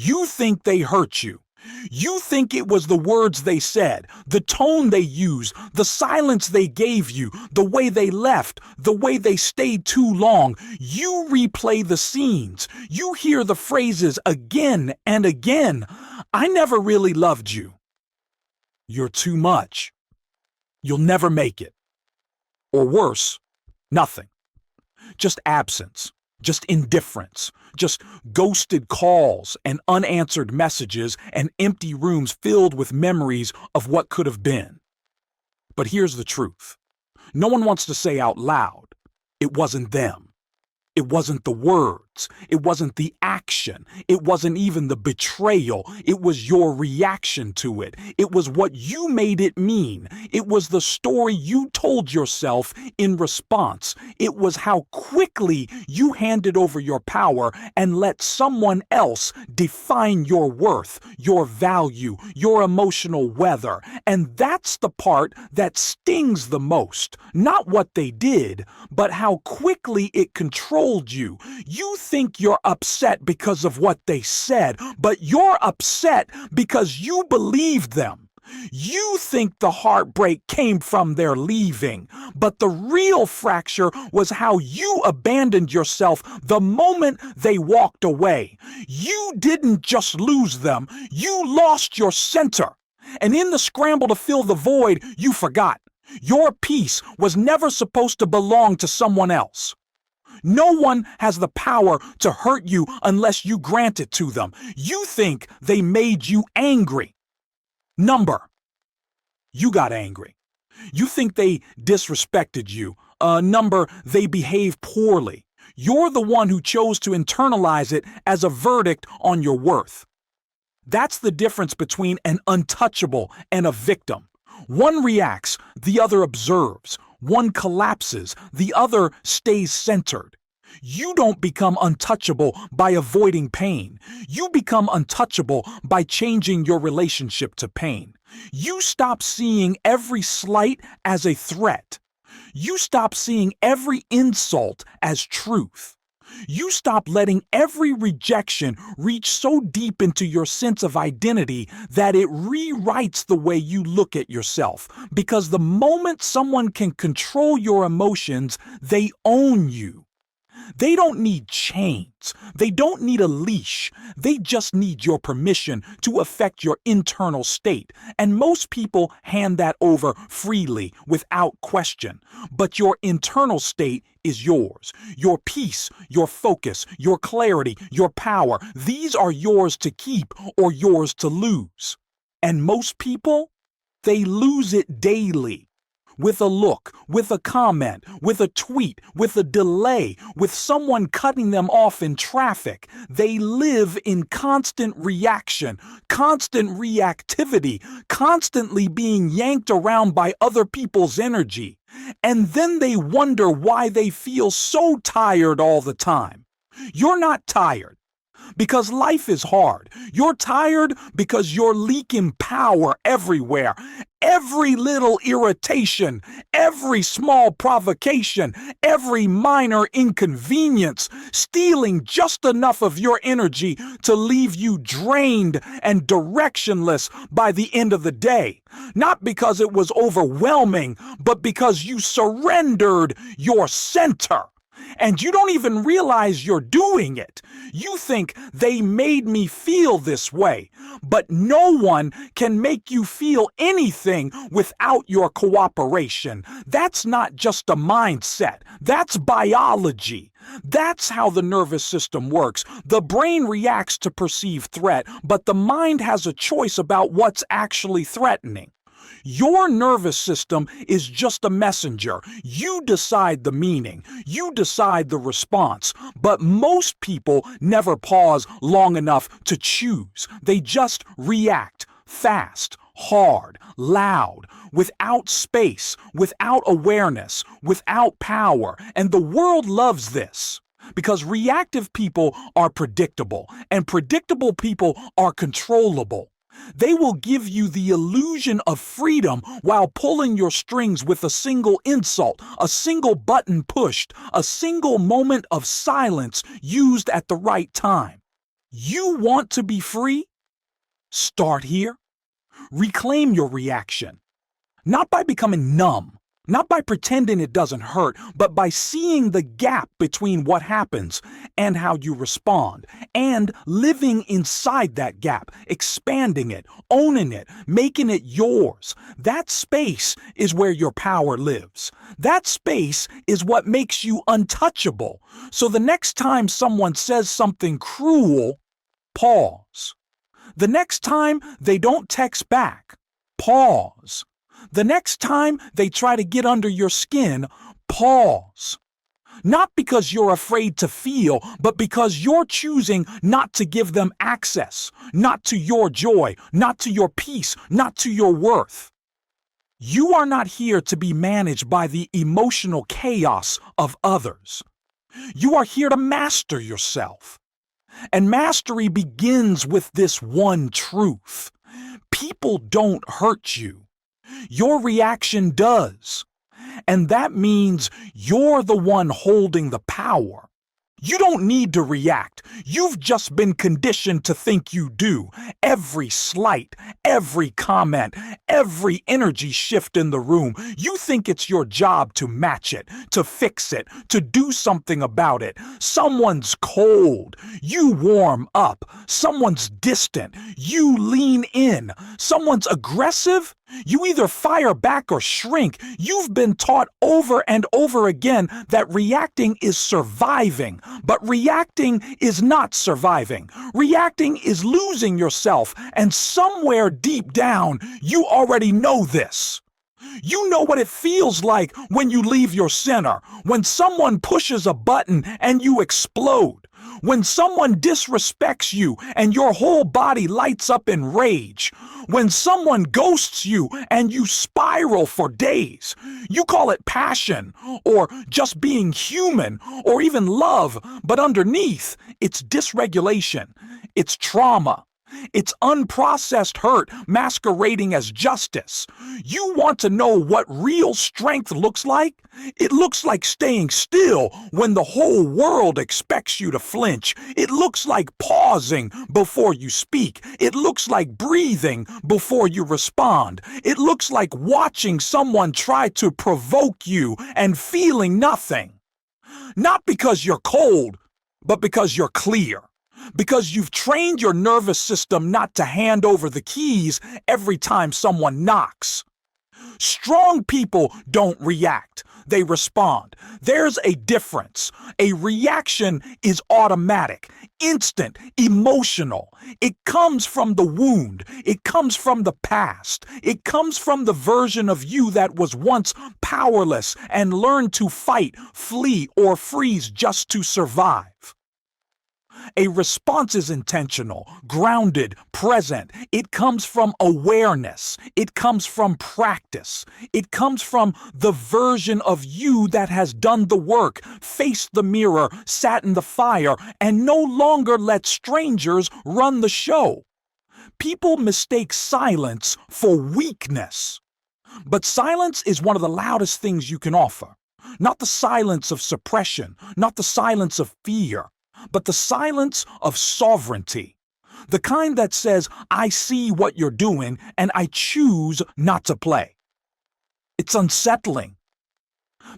You think they hurt you. You think it was the words they said, the tone they used, the silence they gave you, the way they left, the way they stayed too long. You replay the scenes. You hear the phrases again and again. I never really loved you. You're too much. You'll never make it. Or worse, nothing. Just absence. Just indifference, just ghosted calls and unanswered messages and empty rooms filled with memories of what could have been. But here's the truth. No one wants to say out loud, it wasn't them. It wasn't the words. It wasn't the action. It wasn't even the betrayal. It was your reaction to it. It was what you made it mean. It was the story you told yourself in response. It was how quickly you handed over your power and let someone else define your worth, your value, your emotional weather. And that's the part that stings the most. Not what they did, but how quickly it controlled you. You think you're upset because of what they said, but you're upset because you believed them. You think the heartbreak came from their leaving, but the real fracture was how you abandoned yourself the moment they walked away. You didn't just lose them, you lost your center. And in the scramble to fill the void, you forgot. Your peace was never supposed to belong to someone else. No one has the power to hurt you unless you grant it to them. You think they made you angry. Number. You got angry. You think they disrespected you. Number, they behaved poorly. You're the one who chose to internalize it as a verdict on your worth. That's the difference between an untouchable and a victim. One reacts, the other observes. One collapses, the other stays centered. You don't become untouchable by avoiding pain. You become untouchable by changing your relationship to pain. You stop seeing every slight as a threat. You stop seeing every insult as truth. You stop letting every rejection reach so deep into your sense of identity that it rewrites the way you look at yourself. Because the moment someone can control your emotions, they own you. They don't need chains. They don't need a leash. They just need your permission to affect your internal state. And most people hand that over freely, without question. But your internal state is yours. Your peace, your focus, your clarity, your power. These are yours to keep or yours to lose. And most people, they lose it daily. With a look, with a comment, with a tweet, with a delay, with someone cutting them off in traffic. They live in constant reaction, constant reactivity, constantly being yanked around by other people's energy. And then they wonder why they feel so tired all the time. You're not tired because life is hard. You're tired because you're leaking power everywhere. Every little irritation, every small provocation, every minor inconvenience, stealing just enough of your energy to leave you drained and directionless by the end of the day. Not because it was overwhelming, but because you surrendered your center. And you don't even realize you're doing it. You think they made me feel this way, but no one can make you feel anything without your cooperation. That's not just a mindset. That's biology. That's how the nervous system works. The brain reacts to perceived threat, but the mind has a choice about what's actually threatening. Your nervous system is just a messenger. You decide the meaning. You decide the response. But most people never pause long enough to choose. They just react fast, hard, loud, without space, without awareness, without power. And the world loves this. Because reactive people are predictable, and predictable people are controllable. They will give you the illusion of freedom while pulling your strings with a single insult, a single button pushed, a single moment of silence used at the right time. You want to be free? Start here. Reclaim your reaction. Not by becoming numb, not by pretending it doesn't hurt, but by seeing the gap between what happens and how you respond, and living inside that gap, expanding it, owning it, making it yours. That space is where your power lives. That space is what makes you untouchable. So the next time someone says something cruel, pause. The next time they don't text back, pause. The next time they try to get under your skin, pause. Not because you're afraid to feel, but because you're choosing not to give them access, not to your joy, not to your peace, not to your worth. You are not here to be managed by the emotional chaos of others. You are here to master yourself. And mastery begins with this one truth. People don't hurt you. Your reaction does. And that means you're the one holding the power. You don't need to react. You've just been conditioned to think you do. Every slight, every comment, every energy shift in the room, you think it's your job to match it, to fix it, to do something about it. Someone's cold. You warm up. Someone's distant. You lean in. Someone's aggressive. You either fire back or shrink. You've been taught over and over again that reacting is surviving, but reacting is not surviving. Reacting is losing yourself, and somewhere deep down, you already know this. You know what it feels like when you leave your center, when someone pushes a button and you explode, when someone disrespects you and your whole body lights up in rage, when someone ghosts you and you spiral for days. You call it passion, or just being human, or even love, but underneath, it's dysregulation, it's trauma. It's unprocessed hurt masquerading as justice. You want to know what real strength looks like? It looks like staying still when the whole world expects you to flinch. It looks like pausing before you speak. It looks like breathing before you respond. It looks like watching someone try to provoke you and feeling nothing. Not because you're cold, but because you're clear. Because you've trained your nervous system not to hand over the keys every time someone knocks. Strong people don't react, they respond. There's a difference. A reaction is automatic, instant, emotional. It comes from the wound. It comes from the past. It comes from the version of you that was once powerless and learned to fight, flee, or freeze just to survive. A response is intentional, grounded, present. It comes from awareness. It comes from practice. It comes from the version of you that has done the work, faced the mirror, sat in the fire, and no longer let strangers run the show. People mistake silence for weakness. But silence is one of the loudest things you can offer. Not the silence of suppression, not the silence of fear, but the silence of sovereignty. The kind that says, I see what you're doing and I choose not to play. It's unsettling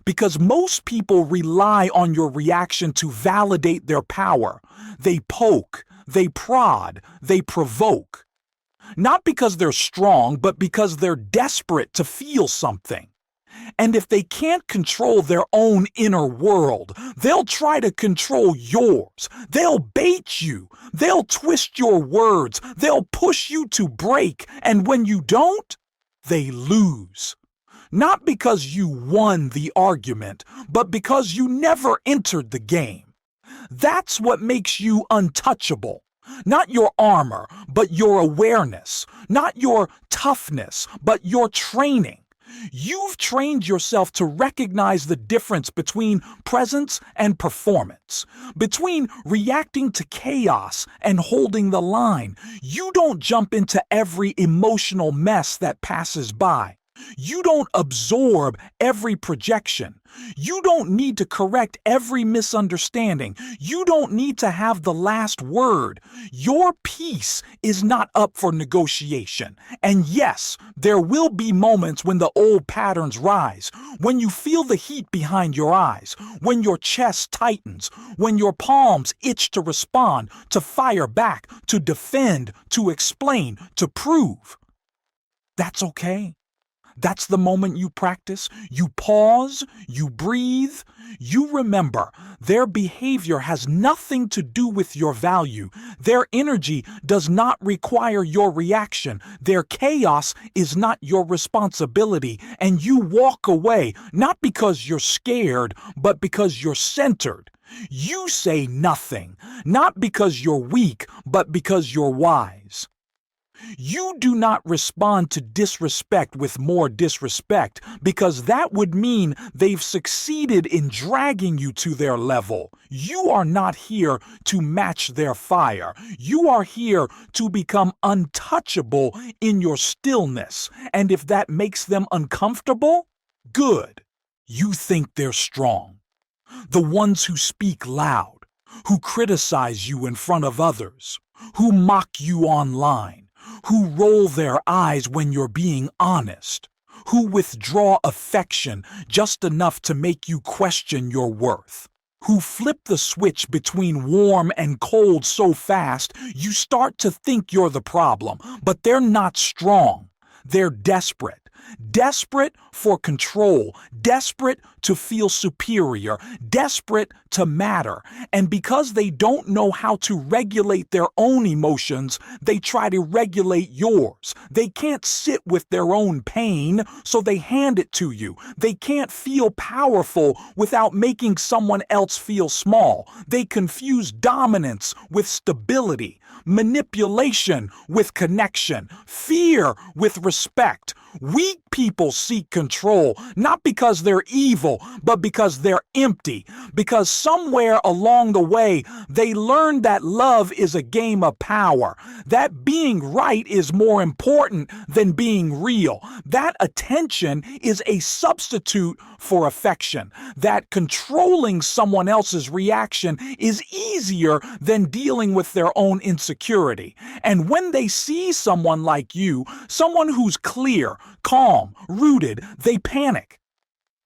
because most people rely on your reaction to validate their power. They poke, they prod, they provoke. Not because they're strong, but because they're desperate to feel something. And if they can't control their own inner world, they'll try to control yours. They'll bait you. They'll twist your words. They'll push you to break. And when you don't, they lose. Not because you won the argument, but because you never entered the game. That's what makes you untouchable. Not your armor, but your awareness. Not your toughness, but your training. You've trained yourself to recognize the difference between presence and performance, between reacting to chaos and holding the line. You don't jump into every emotional mess that passes by. You don't absorb every projection. You don't need to correct every misunderstanding. You don't need to have the last word. Your peace is not up for negotiation. And yes, there will be moments when the old patterns rise, when you feel the heat behind your eyes, when your chest tightens, when your palms itch to respond, to fire back, to defend, to explain, to prove. That's okay. That's the moment you practice. You pause, you breathe, you remember their behavior has nothing to do with your value. Their energy does not require your reaction. Their chaos is not your responsibility. And you walk away, not because you're scared, but because you're centered. You say nothing, not because you're weak, but because you're wise. You do not respond to disrespect with more disrespect, because that would mean they've succeeded in dragging you to their level. You are not here to match their fire. You are here to become untouchable in your stillness. And if that makes them uncomfortable, good. You think they're strong. The ones who speak loud, who criticize you in front of others, who mock you online, who roll their eyes when you're being honest, who withdraw affection just enough to make you question your worth, who flip the switch between warm and cold so fast you start to think you're the problem, but they're not strong. They're desperate. Desperate for control, desperate to feel superior, desperate to matter. And because they don't know how to regulate their own emotions, they try to regulate yours. They can't sit with their own pain, so they hand it to you. They can't feel powerful without making someone else feel small. They confuse dominance with stability, manipulation with connection, fear with respect. Weak people seek control, not because they're evil, but because they're empty. Because somewhere along the way, they learned that love is a game of power, that being right is more important than being real, that attention is a substitute for affection, that controlling someone else's reaction is easier than dealing with their own insecurity. And when they see someone like you, someone who's clear, calm, rooted, they panic.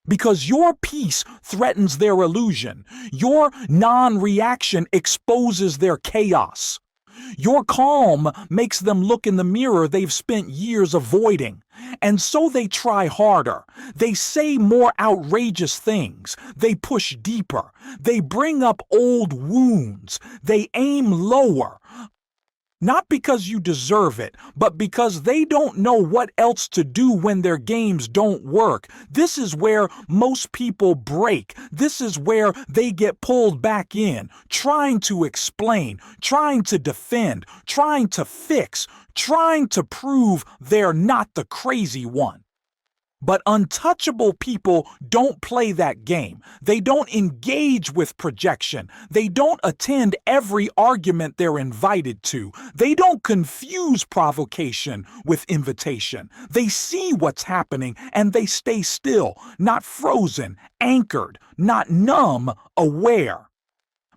Because your peace threatens their illusion. Your non-reaction exposes their chaos. Your calm makes them look in the mirror they've spent years avoiding. And so they try harder. They say more outrageous things. They push deeper. They bring up old wounds. They aim lower. Not because you deserve it, but because they don't know what else to do when their games don't work. This is where most people break. This is where they get pulled back in, trying to explain, trying to defend, trying to fix, trying to prove they're not the crazy one. But untouchable people don't play that game. They don't engage with projection. They don't attend every argument they're invited to. They don't confuse provocation with invitation. They see what's happening and they stay still, not frozen, anchored, not numb, aware.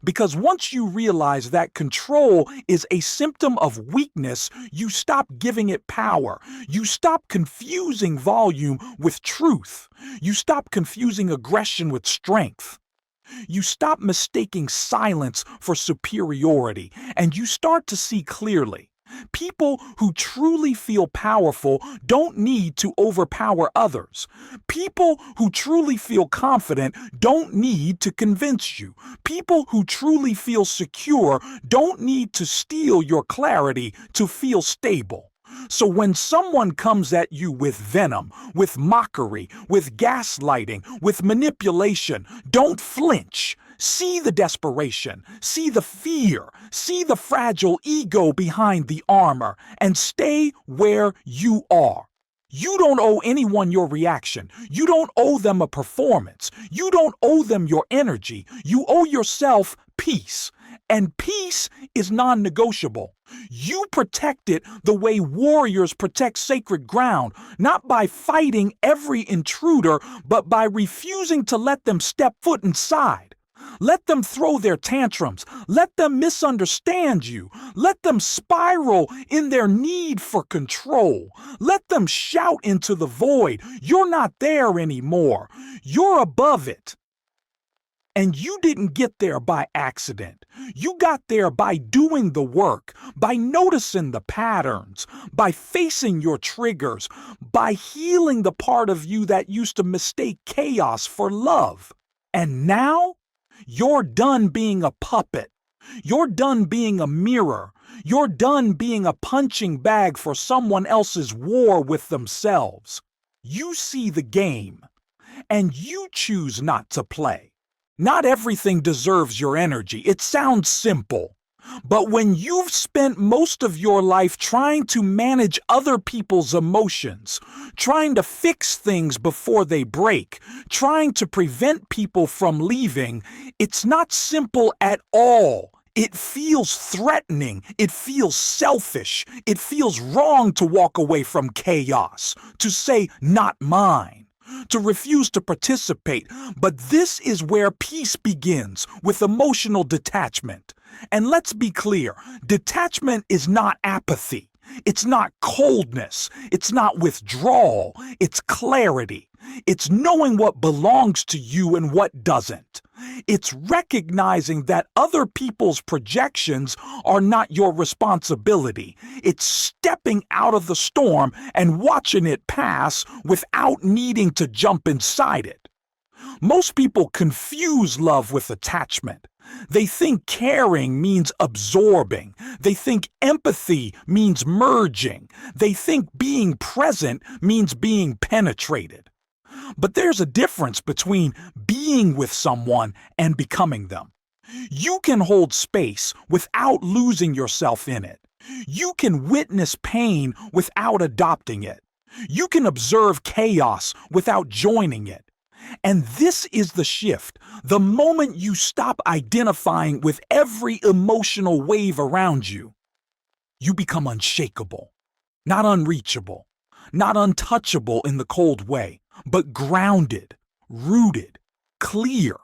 Because once you realize that control is a symptom of weakness, you stop giving it power. You stop confusing volume with truth. You stop confusing aggression with strength. You stop mistaking silence for superiority, and you start to see clearly. People who truly feel powerful don't need to overpower others. People who truly feel confident don't need to convince you. People who truly feel secure don't need to steal your clarity to feel stable. So when someone comes at you with venom, with mockery, with gaslighting, with manipulation, don't flinch. See the desperation, see the fear, see the fragile ego behind the armor, and stay where you are. You don't owe anyone your reaction. You don't owe them a performance. You don't owe them your energy. You owe yourself peace. And peace is non-negotiable. You protect it the way warriors protect sacred ground, not by fighting every intruder, but by refusing to let them step foot inside. Let them throw their tantrums. Let them misunderstand you. Let them spiral in their need for control. Let them shout into the void, "You're not there anymore. You're above it." And you didn't get there by accident. You got there by doing the work, by noticing the patterns, by facing your triggers, by healing the part of you that used to mistake chaos for love. And now, you're done being a puppet. You're done being a mirror. You're done being a punching bag for someone else's war with themselves. You see the game, and you choose not to play. Not everything deserves your energy. It sounds simple. But when you've spent most of your life trying to manage other people's emotions, trying to fix things before they break, trying to prevent people from leaving, it's not simple at all. It feels threatening. It feels selfish. It feels wrong to walk away from chaos, to say, "Not mine," to refuse to participate. But this is where peace begins, with emotional detachment. And let's be clear, detachment is not apathy. It's not coldness. It's not withdrawal. It's clarity. It's knowing what belongs to you and what doesn't. It's recognizing that other people's projections are not your responsibility. It's stepping out of the storm and watching it pass without needing to jump inside it. Most people confuse love with attachment. They think caring means absorbing. They think empathy means merging. They think being present means being penetrated. But there's a difference between being with someone and becoming them. You can hold space without losing yourself in it. You can witness pain without adopting it. You can observe chaos without joining it. And this is the shift. The moment you stop identifying with every emotional wave around you, you become unshakable, not unreachable, not untouchable in the cold way, but grounded, rooted, clear.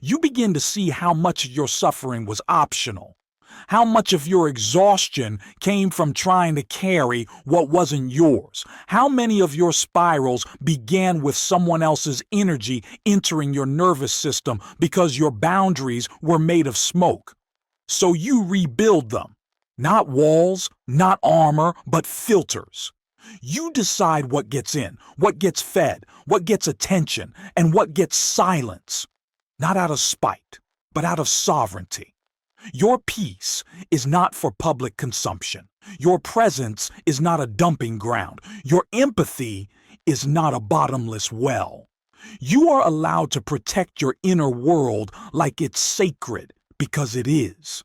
You begin to see how much of your suffering was optional, how much of your exhaustion came from trying to carry what wasn't yours, how many of your spirals began with someone else's energy entering your nervous system because your boundaries were made of smoke. So you rebuild them. Not walls, not armor, but filters. You decide what gets in, what gets fed, what gets attention, and what gets silence. Not out of spite, but out of sovereignty. Your peace is not for public consumption. Your presence is not a dumping ground. Your empathy is not a bottomless well. You are allowed to protect your inner world like it's sacred, because it is.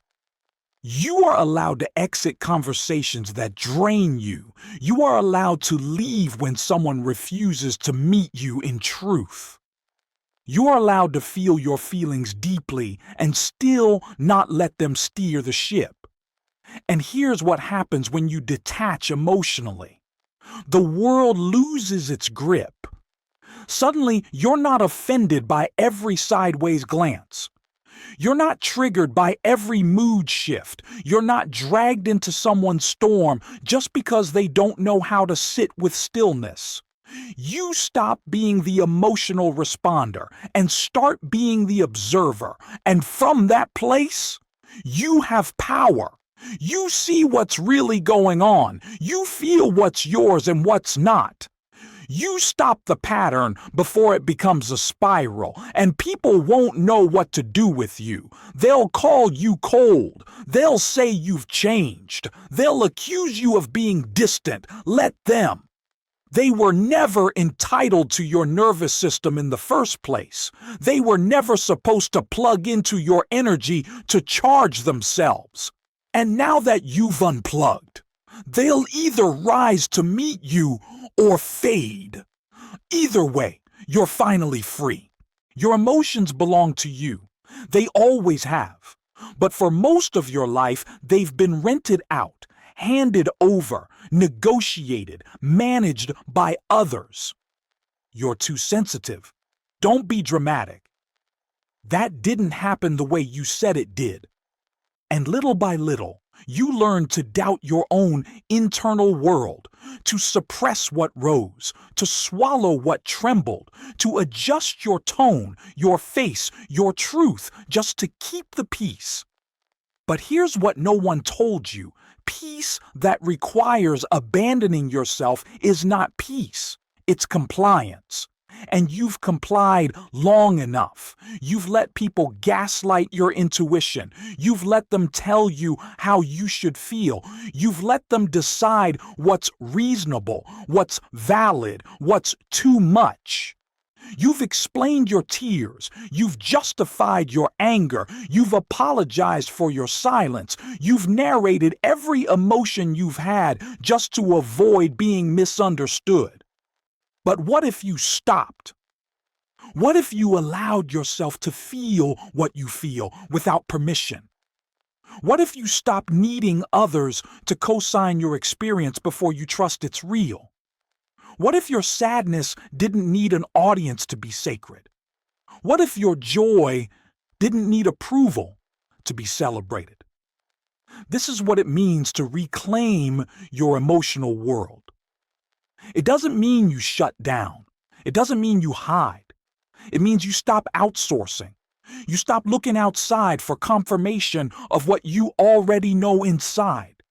You are allowed to exit conversations that drain you. You are allowed to leave when someone refuses to meet you in truth. You are allowed to feel your feelings deeply and still not let them steer the ship. And here's what happens when you detach emotionally. The world loses its grip. Suddenly, you're not offended by every sideways glance. You're not triggered by every mood shift. You're not dragged into someone's storm just because they don't know how to sit with stillness. You stop being the emotional responder and start being the observer. And from that place, you have power. You see what's really going on. You feel what's yours and what's not. You stop the pattern before it becomes a spiral, and people won't know what to do with you. They'll call you cold. They'll say you've changed. They'll accuse you of being distant. Let them. They were never entitled to your nervous system in the first place. They were never supposed to plug into your energy to charge themselves. And now that you've unplugged, they'll either rise to meet you or fade. Either way, you're finally free. Your emotions belong to you. They always have. But for most of your life, they've been rented out, handed over, negotiated, managed by others. You're too sensitive. Don't be dramatic. That didn't happen the way you said it did. And little by little, you learn to doubt your own internal world, to suppress what rose, to swallow what trembled, to adjust your tone, your face, your truth, just to keep the peace. But here's what no one told you. Peace that requires abandoning yourself is not peace. It's compliance. And you've complied long enough. You've let people gaslight your intuition. You've let them tell you how you should feel. You've let them decide what's reasonable, what's valid, what's too much. You've explained your tears. You've justified your anger. You've apologized for your silence. You've narrated every emotion you've had just to avoid being misunderstood. But what if you stopped? What if you allowed yourself to feel what you feel without permission? What if you stopped needing others to co-sign your experience before you trust it's real? What if your sadness didn't need an audience to be sacred? What if your joy didn't need approval to be celebrated? This is what it means to reclaim your emotional world. It doesn't mean you shut down. It doesn't mean you hide. It means you stop outsourcing. You stop looking outside for confirmation of what you already know inside.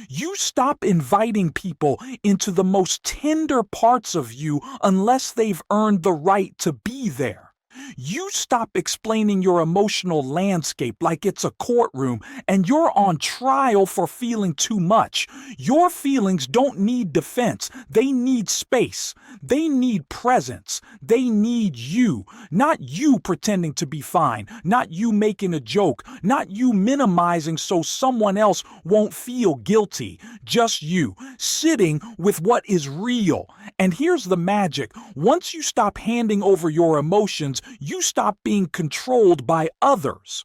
You stop inviting people into the most tender parts of you unless they've earned the right to be there. You stop explaining your emotional landscape like it's a courtroom and you're on trial for feeling too much. Your feelings don't need defense. They need space. They need presence. They need you. Not you pretending to be fine. Not you making a joke. Not you minimizing so someone else won't feel guilty. Just you, sitting with what is real. And here's the magic. Once you stop handing over your emotions, you stop being controlled by others.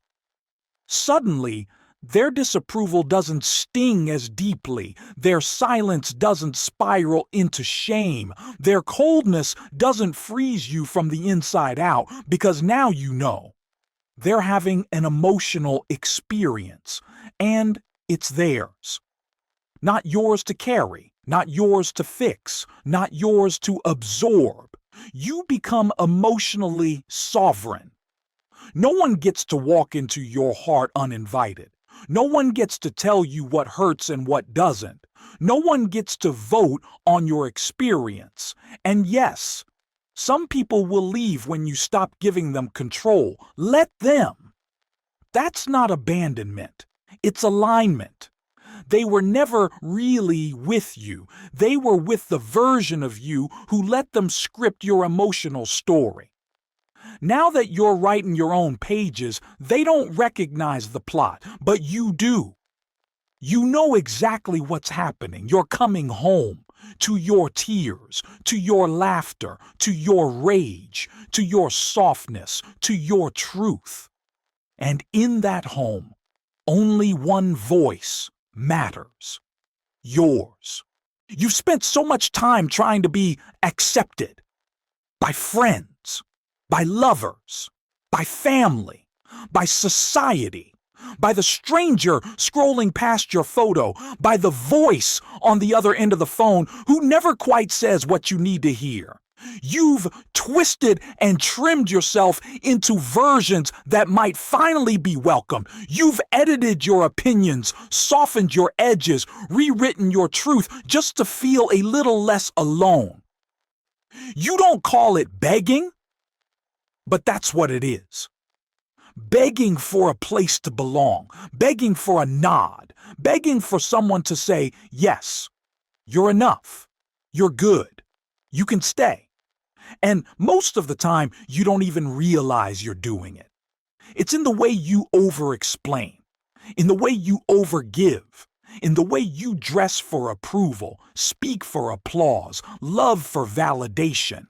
Suddenly, their disapproval doesn't sting as deeply. Their silence doesn't spiral into shame. Their coldness doesn't freeze you from the inside out, because now you know. They're having an emotional experience, and it's theirs. Not yours to carry, not yours to fix, not yours to absorb. You become emotionally sovereign. No one gets to walk into your heart uninvited. No one gets to tell you what hurts and what doesn't. No one gets to vote on your experience. And yes, some people will leave when you stop giving them control. Let them. That's not abandonment. It's alignment. They were never really with you. They were with the version of you who let them script your emotional story. Now that you're writing your own pages, they don't recognize the plot, but you do. You know exactly what's happening. You're coming home to your tears, to your laughter, to your rage, to your softness, to your truth. And in that home, only one voice matters. Yours. You've spent so much time trying to be accepted by friends, by lovers, by family, by society, by the stranger scrolling past your photo, by the voice on the other end of the phone who never quite says what you need to hear. You've twisted and trimmed yourself into versions that might finally be welcomed. You've edited your opinions, softened your edges, rewritten your truth just to feel a little less alone. You don't call it begging, but that's what it is. Begging for a place to belong, begging for a nod, begging for someone to say, yes, you're enough, you're good, you can stay. And most of the time, you don't even realize you're doing it. It's in the way you over-explain, in the way you over-give, in the way you dress for approval, speak for applause, love for validation.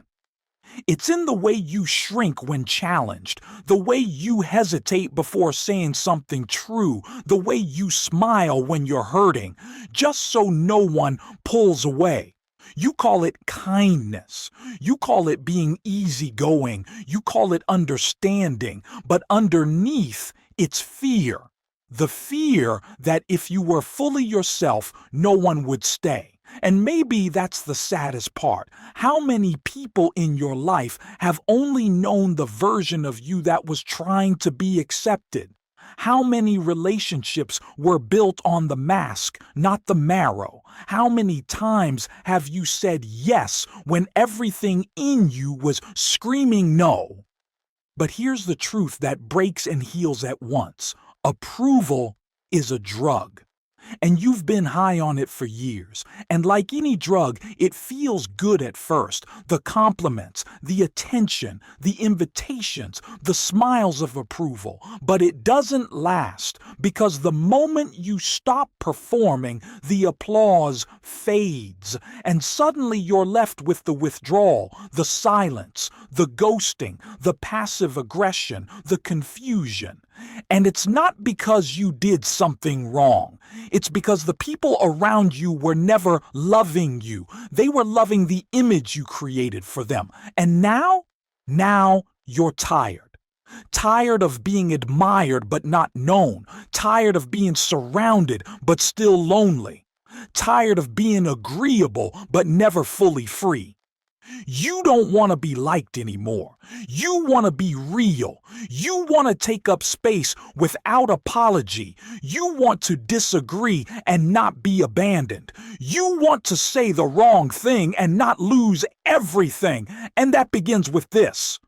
It's in the way you shrink when challenged, the way you hesitate before saying something true, the way you smile when you're hurting, just so no one pulls away. You call it kindness. You call it being easygoing. You call it understanding. But underneath, it's fear. The fear that if you were fully yourself, no one would stay. And maybe that's the saddest part. How many people in your life have only known the version of you that was trying to be accepted? How many relationships were built on the mask, not the marrow? How many times have you said yes when everything in you was screaming no? But here's the truth that breaks and heals at once. Approval is a drug. And you've been high on it for years. And like any drug, it feels good at first. The compliments, the attention, the invitations, the smiles of approval. But it doesn't last because the moment you stop performing, the applause fades. And suddenly you're left with the withdrawal, the silence, the ghosting, the passive aggression, the confusion. And it's not because you did something wrong. It's because the people around you were never loving you. They were loving the image you created for them. And now you're tired. Tired of being admired but not known. Tired of being surrounded but still lonely. Tired of being agreeable but never fully free. You don't want to be liked anymore. You want to be real. You want to take up space without apology. You want to disagree and not be abandoned. You want to say the wrong thing and not lose everything. And that begins with this.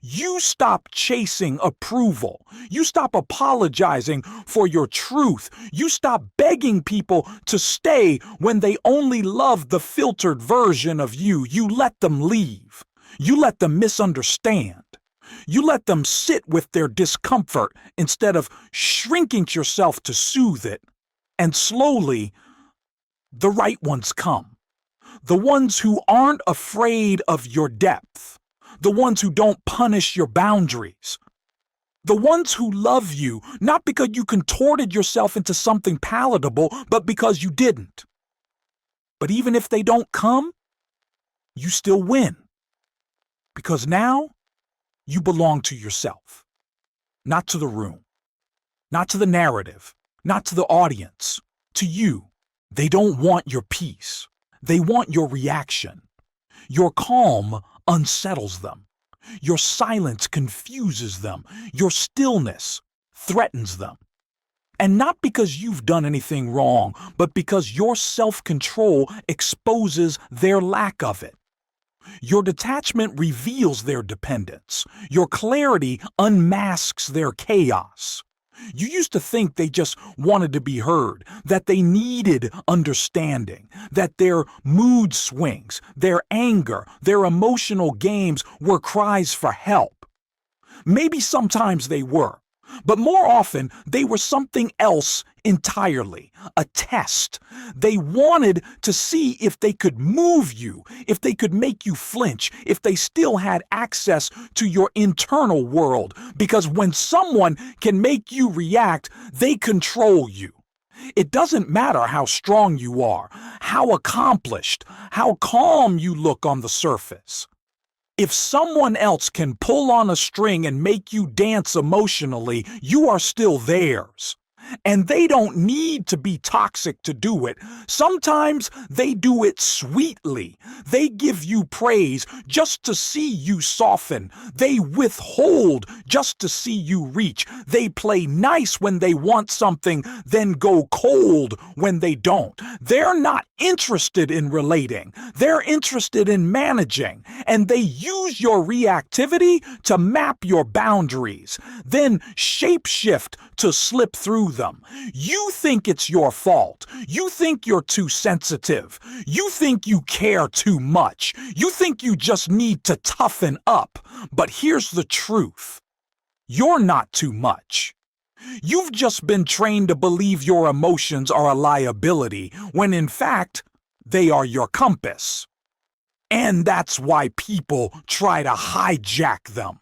You stop chasing approval. You stop apologizing for your truth. You stop begging people to stay when they only love the filtered version of you. You let them leave. You let them misunderstand. You let them sit with their discomfort instead of shrinking yourself to soothe it. And slowly, the right ones come. The ones who aren't afraid of your depth. The ones who don't punish your boundaries. The ones who love you, not because you contorted yourself into something palatable, but because you didn't. But even if they don't come, you still win. Because now, you belong to yourself. Not to the room. Not to the narrative. Not to the audience. To you. They don't want your peace. They want your reaction. Your calm unsettles them. Your silence confuses them. Your stillness threatens them. And not because you've done anything wrong, but because your self-control exposes their lack of it. Your detachment reveals their dependence. Your clarity unmasks their chaos. You used to think they just wanted to be heard, that they needed understanding, that their mood swings, their anger, their emotional games were cries for help. Maybe sometimes they were, but more often they were something else entirely, a test. They wanted to see if they could move you, if they could make you flinch, if they still had access to your internal world, because when someone can make you react, they control you. It doesn't matter how strong you are, how accomplished, how calm you look on the surface. If someone else can pull on a string and make you dance emotionally, you are still theirs. And they don't need to be toxic to do it. Sometimes they do it sweetly. They give you praise just to see you soften. They withhold just to see you reach. They play nice when they want something, then go cold when they don't. They're not interested in relating. They're interested in managing. And they use your reactivity to map your boundaries, then shapeshift to slip through them. You think it's your fault. You think you're too sensitive. You think you care too much. You think you just need to toughen up. But here's the truth. You're not too much. You've just been trained to believe your emotions are a liability, when in fact, they are your compass. And that's why people try to hijack them.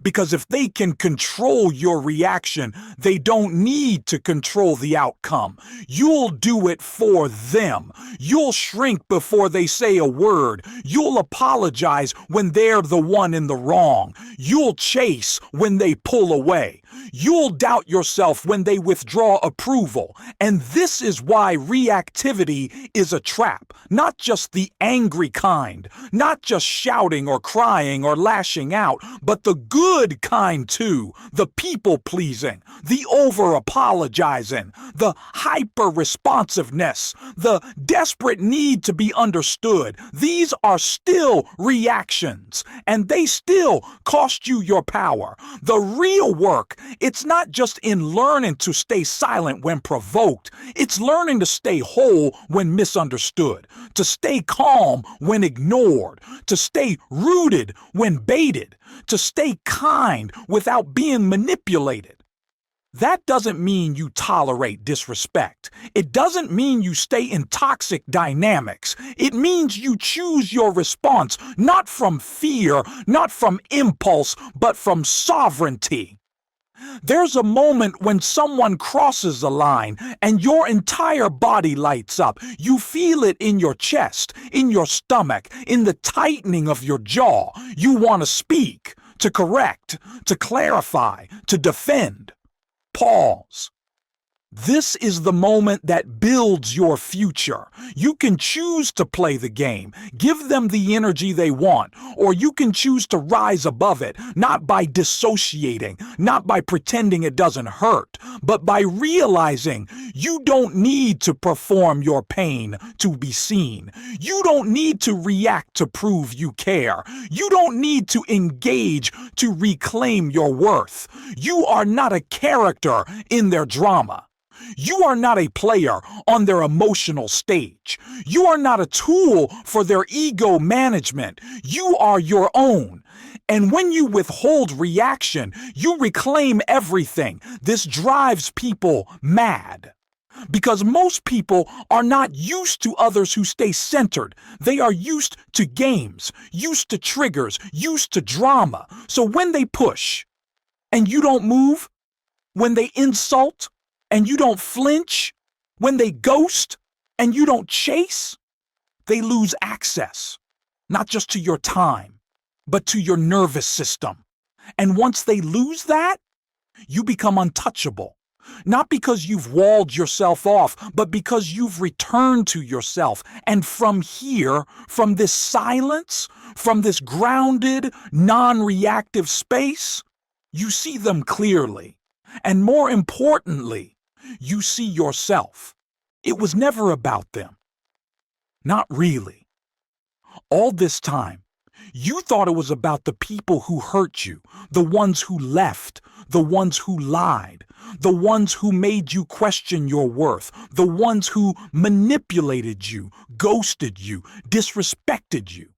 Because if they can control your reaction, they don't need to control the outcome. You'll do it for them. You'll shrink before they say a word. You'll apologize when they're the one in the wrong. You'll chase when they pull away. You'll doubt yourself when they withdraw approval. And this is why reactivity is a trap. Not just the angry kind, not just shouting or crying or lashing out, but the good kind too. The people-pleasing, the over-apologizing, the hyper-responsiveness, the desperate need to be understood. These are still reactions, and they still cost you your power. The real work, it's not just in learning to stay silent when provoked. It's learning to stay whole when misunderstood, to stay calm when ignored, to stay rooted when baited, to stay kind without being manipulated. That doesn't mean you tolerate disrespect. It doesn't mean you stay in toxic dynamics. It means you choose your response, not from fear, not from impulse, but from sovereignty. There's a moment when someone crosses a line and your entire body lights up. You feel it in your chest, in your stomach, in the tightening of your jaw. You want to speak, to correct, to clarify, to defend. Pause. This is the moment that builds your future. You can choose to play the game, give them the energy they want, or you can choose to rise above it, not by dissociating, not by pretending it doesn't hurt, but by realizing you don't need to perform your pain to be seen. You don't need to react to prove you care. You don't need to engage to reclaim your worth. You are not a character in their drama. You are not a player on their emotional stage. You are not a tool for their ego management. You are your own. And when you withhold reaction, you reclaim everything. This drives people mad. Because most people are not used to others who stay centered. They are used to games, used to triggers, used to drama. So when they push and you don't move, when they insult and you don't flinch, when they ghost and you don't chase, they lose access, not just to your time, but to your nervous system. And once they lose that, you become untouchable. Not because you've walled yourself off, but because you've returned to yourself. And from here, from this silence, from this grounded, non-reactive space, you see them clearly. And more importantly, you see yourself. It was never about them. Not really. All this time, you thought it was about the people who hurt you, the ones who left, the ones who lied, the ones who made you question your worth, the ones who manipulated you, ghosted you, disrespected you.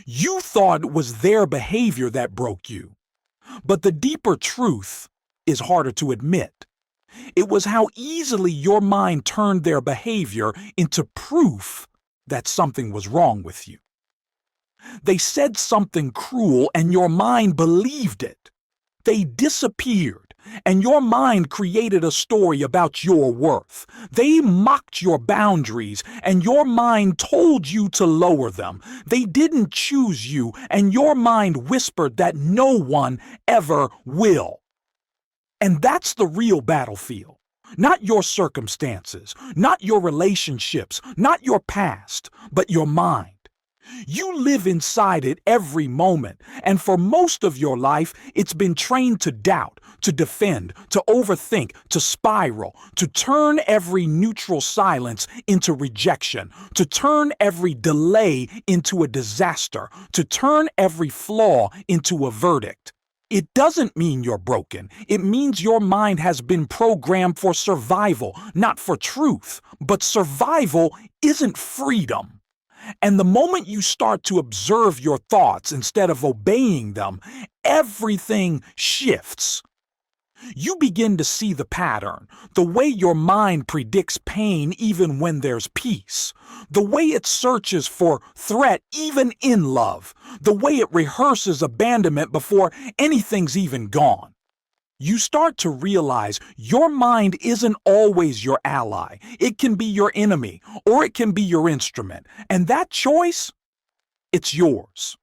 You thought it was their behavior that broke you. But the deeper truth is harder to admit. It was how easily your mind turned their behavior into proof that something was wrong with you. They said something cruel and your mind believed it. They disappeared and your mind created a story about your worth. They mocked your boundaries and your mind told you to lower them. They didn't choose you and your mind whispered that no one ever will. And that's the real battlefield. Not your circumstances, not your relationships, not your past, but your mind. You live inside it every moment, and for most of your life, it's been trained to doubt, to defend, to overthink, to spiral, to turn every neutral silence into rejection, to turn every delay into a disaster, to turn every flaw into a verdict. It doesn't mean you're broken. It means your mind has been programmed for survival, not for truth. But survival isn't freedom. And the moment you start to observe your thoughts instead of obeying them, everything shifts. You begin to see the pattern, the way your mind predicts pain even when there's peace, the way it searches for threat even in love, the way it rehearses abandonment before anything's even gone. You start to realize your mind isn't always your ally. It can be your enemy, or it can be your instrument. And that choice, it's yours.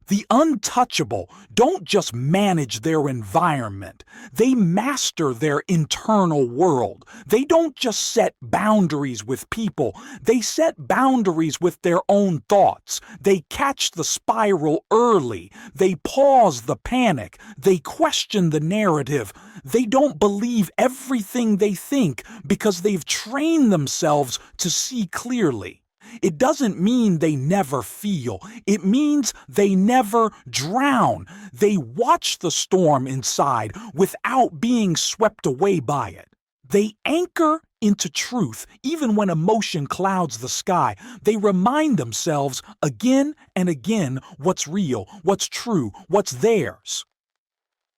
The untouchable don't just manage their environment, they master their internal world. They don't just set boundaries with people, they set boundaries with their own thoughts. They catch the spiral early, they pause the panic, they question the narrative. They don't believe everything they think because they've trained themselves to see clearly. It doesn't mean they never feel. It means they never drown. They watch the storm inside without being swept away by it. They anchor into truth even when emotion clouds the sky. They remind themselves again and again what's real, what's true, what's theirs.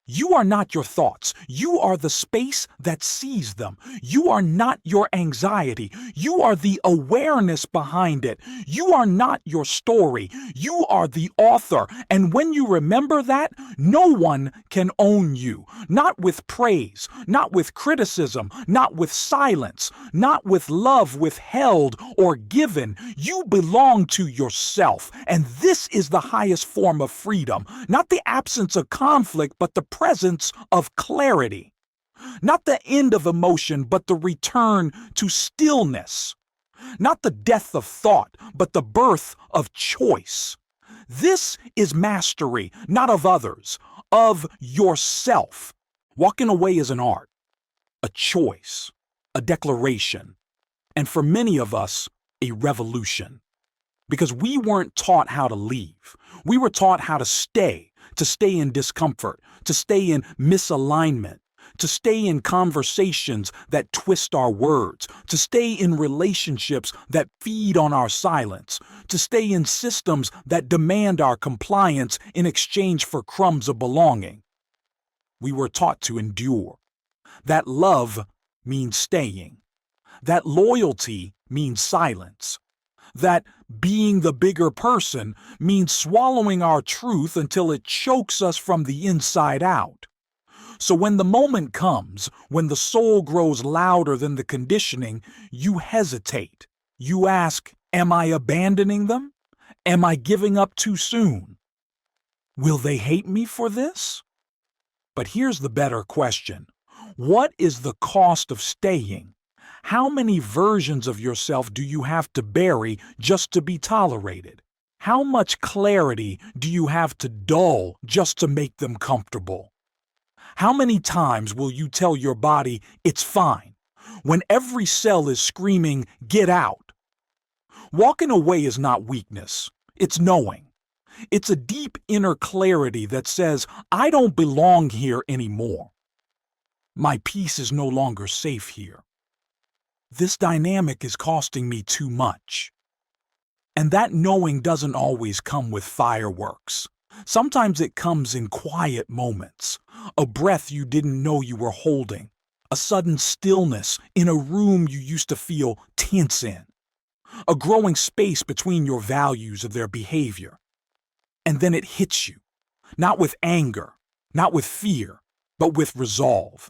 You are not your thoughts. You are the space that sees them. You are not your anxiety. You are the awareness behind it. You are not your story. You are the author. And when you remember that, no one can own you. Not with praise, not with criticism, not with silence, not with love withheld or given. You belong to yourself. And this is the highest form of freedom. Not the absence of conflict, but the presence of clarity. Not the end of emotion, but the return to stillness. Not the death of thought, but the birth of choice. This is mastery, not of others, of yourself. Walking away is an art, a choice, a declaration, and for many of us, a revolution. Because we weren't taught how to leave. We were taught how to stay in discomfort, to stay in misalignment, to stay in conversations that twist our words, to stay in relationships that feed on our silence, to stay in systems that demand our compliance in exchange for crumbs of belonging. We were taught to endure. That love means staying. That loyalty means silence. That being the bigger person means swallowing our truth until it chokes us from the inside out. So when the moment comes, when the soul grows louder than the conditioning, you hesitate. You ask, am I abandoning them? Am I giving up too soon? Will they hate me for this? But here's the better question. What is the cost of staying? How many versions of yourself do you have to bury just to be tolerated? How much clarity do you have to dull just to make them comfortable? How many times will you tell your body it's fine when every cell is screaming, get out? Walking away is not weakness, it's knowing. It's a deep inner clarity that says, I don't belong here anymore. My peace is no longer safe here. This dynamic is costing me too much. And that knowing doesn't always come with fireworks. Sometimes it comes in quiet moments. A breath you didn't know you were holding. A sudden stillness in a room you used to feel tense in. A growing space between your values of their behavior. And then it hits you. Not with anger, not with fear, but with resolve.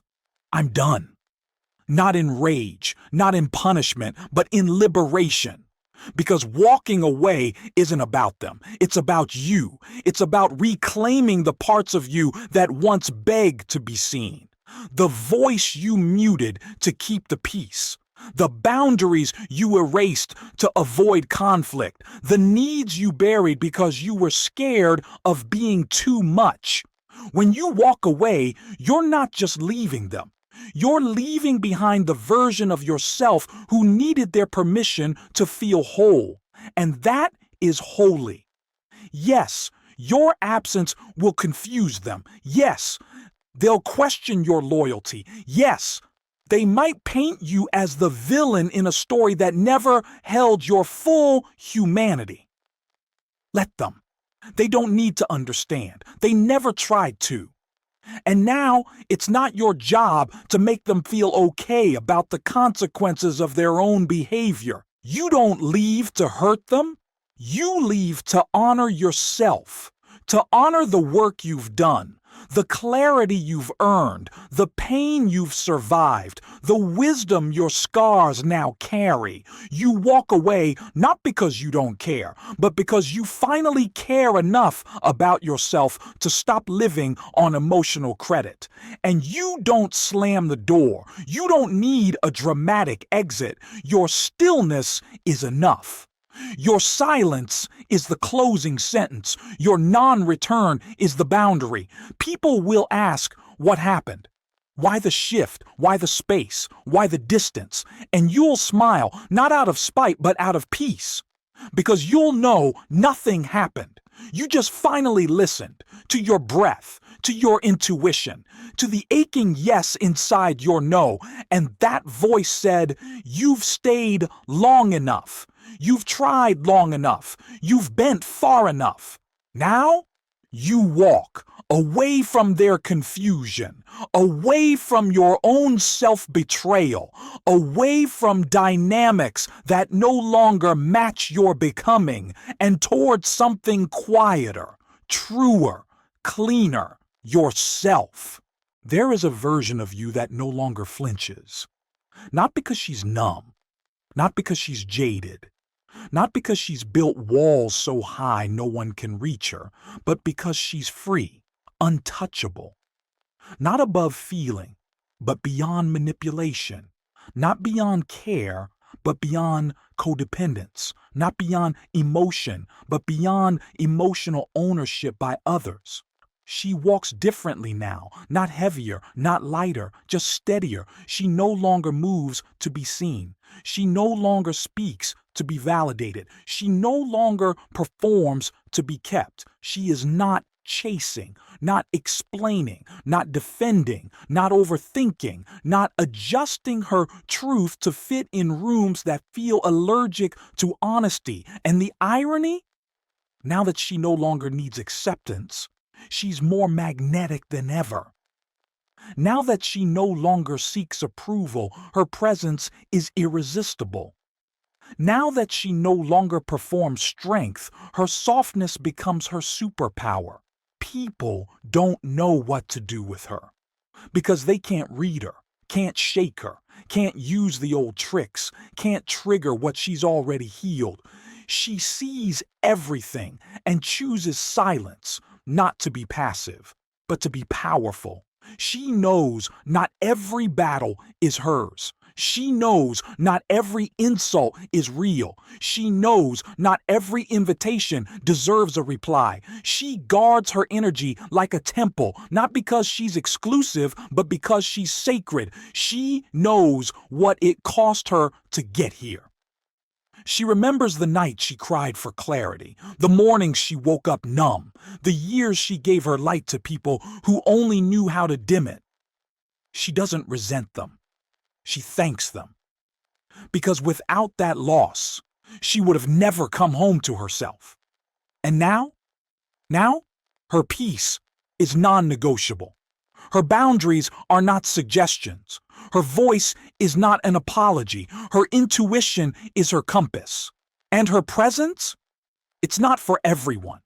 I'm done. Not in rage, not in punishment, but in liberation. Because walking away isn't about them. It's about you. It's about reclaiming the parts of you that once begged to be seen. The voice you muted to keep the peace. The boundaries you erased to avoid conflict. The needs you buried because you were scared of being too much. When you walk away, you're not just leaving them. You're leaving behind the version of yourself who needed their permission to feel whole. And that is holy. Yes, your absence will confuse them. Yes, they'll question your loyalty. Yes, they might paint you as the villain in a story that never held your full humanity. Let them. They don't need to understand. They never tried to. And now it's not your job to make them feel okay about the consequences of their own behavior. You don't leave to hurt them. You leave to honor yourself, to honor the work you've done, the clarity you've earned, the pain you've survived, the wisdom your scars now carry. You walk away not because you don't care, but because you finally care enough about yourself to stop living on emotional credit. And you don't slam the door. You don't need a dramatic exit. Your stillness is enough. Your silence is the closing sentence. Your non-return is the boundary. People will ask, what happened? Why the shift? Why the space? Why the distance? And you'll smile, not out of spite, but out of peace. Because you'll know nothing happened. You just finally listened to your breath, to your intuition, to the aching yes inside your no. And that voice said, you've stayed long enough. You've tried long enough. You've bent far enough. Now, you walk away from their confusion, away from your own self-betrayal, away from dynamics that no longer match your becoming, and towards something quieter, truer, cleaner, yourself. There is a version of you that no longer flinches. Not because she's numb, not because she's jaded, not because she's built walls so high no one can reach her, but because she's free, untouchable. Not above feeling, but beyond manipulation. Not beyond care, but beyond codependence. Not beyond emotion, but beyond emotional ownership by others. She walks differently now, not heavier, not lighter, just steadier. She no longer moves to be seen. She no longer speaks to be validated. She no longer performs to be kept. She is not chasing, not explaining, not defending, not overthinking, not adjusting her truth to fit in rooms that feel allergic to honesty. And the irony? Now that she no longer needs acceptance, she's more magnetic than ever. Now that she no longer seeks approval, her presence is irresistible. Now that she no longer performs strength, her softness becomes her superpower. People don't know what to do with her because they can't read her, can't shake her, can't use the old tricks, can't trigger what she's already healed. She sees everything and chooses silence, not to be passive, but to be powerful. She knows not every battle is hers. She knows not every insult is real. She knows not every invitation deserves a reply. She guards her energy like a temple, not because she's exclusive, but because she's sacred. She knows what it cost her to get here. She remembers the night she cried for clarity, the mornings she woke up numb, the years she gave her light to people who only knew how to dim it. She doesn't resent them. She thanks them. Because without that loss, she would have never come home to herself. And now, her peace is non-negotiable. Her boundaries are not suggestions. Her voice is not an apology. Her intuition is her compass. And her presence? It's not for everyone,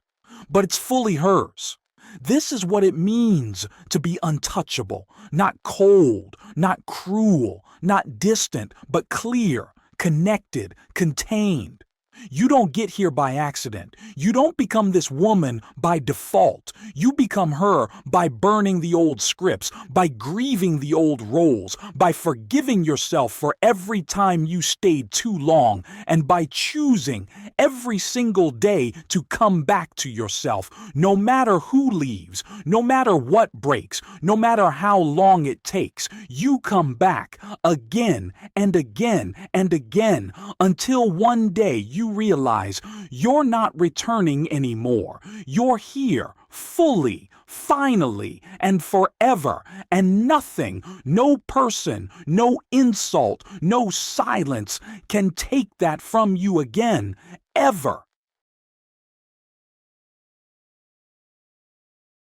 but it's fully hers. This is what it means to be untouchable, not cold, not cruel, not distant, but clear, connected, contained. You don't get here by accident. You don't become this woman by default. You become her by burning the old scripts, by grieving the old roles, by forgiving yourself for every time you stayed too long, and by choosing every single day to come back to yourself, no matter who leaves, no matter what breaks, no matter how long it takes. You come back again and again and again until one day you realize you're not returning anymore. You're here fully, finally, and forever, and nothing, no person, no insult, no silence can take that from you again, ever.